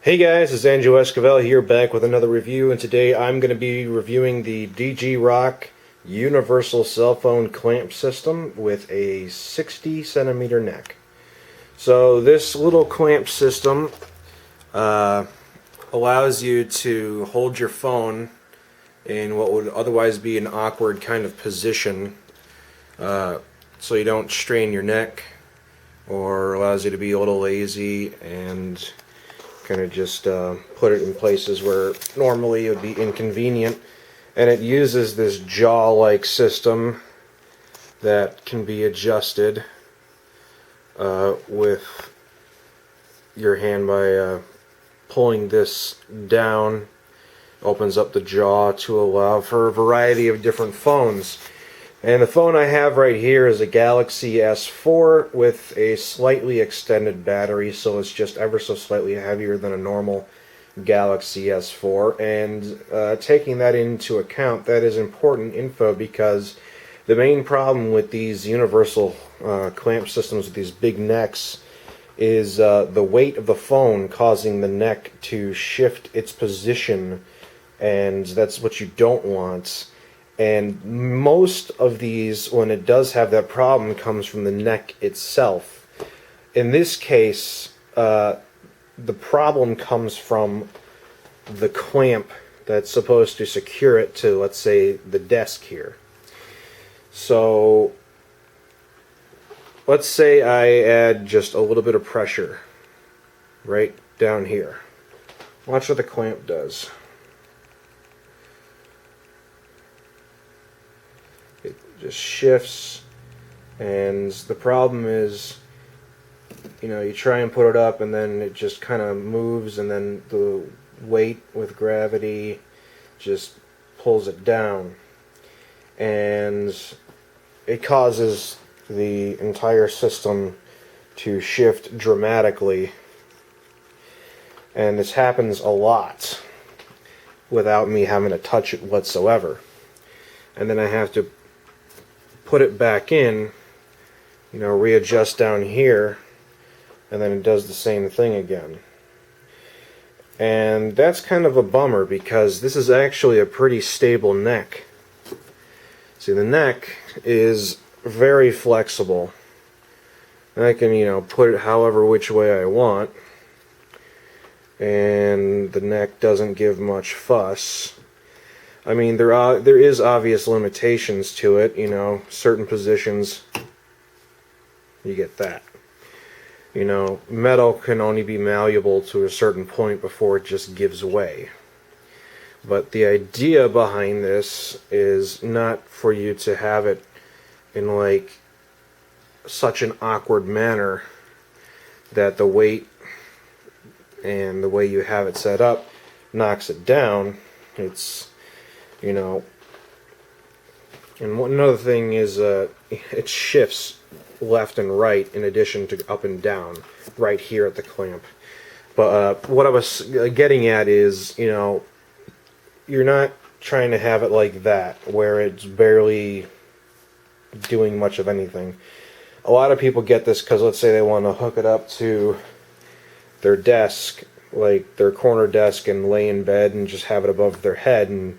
Hey guys, it's Andrew Esquivel here back with another review, and today I'm going to be reviewing the Dgrock Universal Cell Phone Clamp System with a 60 centimeter neck. So this little clamp system allows you to hold your phone in what would otherwise be an awkward kind of position so you don't strain your neck, or allows you to be a little lazy and kind of just put it in places where normally it would be inconvenient. And it uses this jaw-like system that can be adjusted with your hand by pulling this down. Opens up the jaw to allow for a variety of different phones. And the phone I have right here is a Galaxy S4 with a slightly extended battery, so it's just ever so slightly heavier than a normal Galaxy S4. And taking that into account, that is important info, because the main problem with these universal clamp systems with these big necks is the weight of the phone causing the neck to shift its position, and that's what you don't want. And most of these, when it does have that problem, comes from the neck itself. In this case, the problem comes from the clamp that's supposed to secure it to, let's say, the desk here. So let's say I add just a little bit of pressure right down here. Watch what the clamp does. It just shifts, and the problem is, you try and put it up and then it just kind of moves, and then the weight with gravity just pulls it down, and it causes the entire system to shift dramatically. And this happens a lot without me having to touch it whatsoever. And then I have to put it back in, readjust down here, and then it does the same thing again. And that's kind of a bummer, because this is actually a pretty stable neck. See, the neck is very flexible, and I can, put it however which way I want, and the neck doesn't give much fuss. I mean, there is obvious limitations to it, certain positions, you get that. Metal can only be malleable to a certain point before it just gives way. But the idea behind this is not for you to have it in like such an awkward manner that the weight and the way you have it set up knocks it down. It's and another thing is it shifts left and right in addition to up and down right here at the clamp. But what I was getting at is, you're not trying to have it like that, where it's barely doing much of anything. A lot of people get this because, let's say, they want to hook it up to their desk, like their corner desk, and lay in bed and just have it above their head and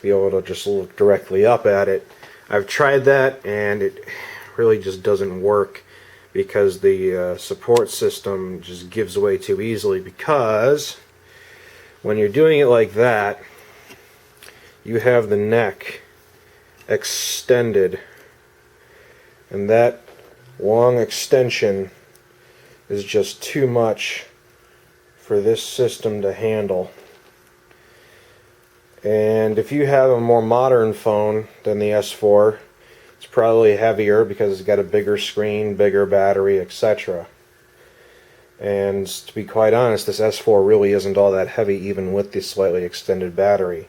be able to just look directly up at it. I've tried that, and it really just doesn't work, because the support system just gives away too easily. Because when you're doing it like that, you have the neck extended, and that long extension is just too much for this system to handle. And if you have a more modern phone than the S4, it's probably heavier because it's got a bigger screen, bigger battery, etc. And to be quite honest, this S4 really isn't all that heavy, even with the slightly extended battery.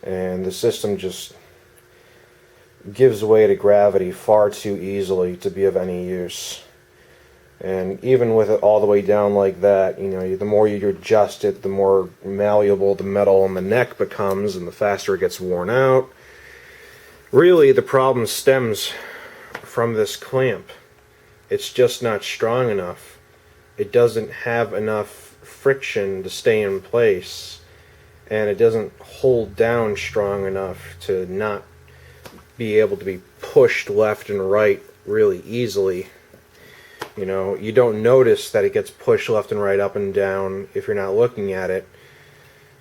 And the system just gives way to gravity far too easily to be of any use. And even with it all the way down like that, the more you adjust it, the more malleable the metal on the neck becomes, and the faster it gets worn out. Really, the problem stems from this clamp. It's just not strong enough. It doesn't have enough friction to stay in place, and it doesn't hold down strong enough to not be able to be pushed left and right really easily. You know, you don't notice that it gets pushed left and right, up and down, if you're not looking at it,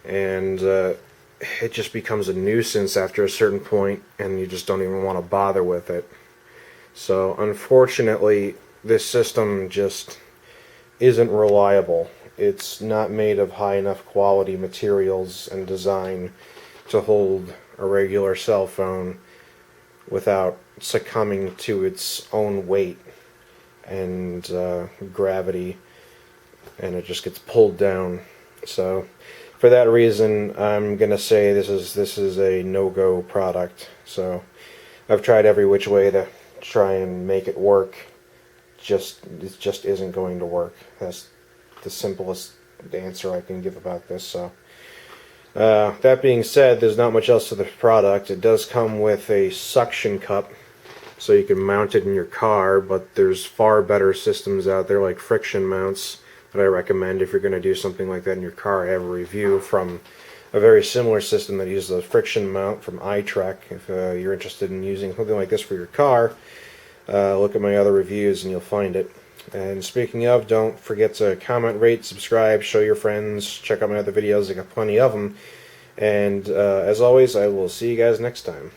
and it just becomes a nuisance after a certain point, and you just don't even want to bother with it. So unfortunately, this system just isn't reliable. It's not made of high enough quality materials and design to hold a regular cell phone without succumbing to its own weight and gravity, and it just gets pulled down. So for that reason, I'm gonna say this is a no-go product. So I've tried every which way to try and make it work. It just isn't going to work. That's the simplest answer I can give about this. So that being said, there's not much else to the product. It does come with a suction cup, so you can mount it in your car, but there's far better systems out there like friction mounts that I recommend if you're going to do something like that in your car. I have a review from a very similar system that uses a friction mount from iTrek. If you're interested in using something like this for your car, look at my other reviews and you'll find it. And speaking of, don't forget to comment, rate, subscribe, show your friends, check out my other videos. I got plenty of them. And as always, I will see you guys next time.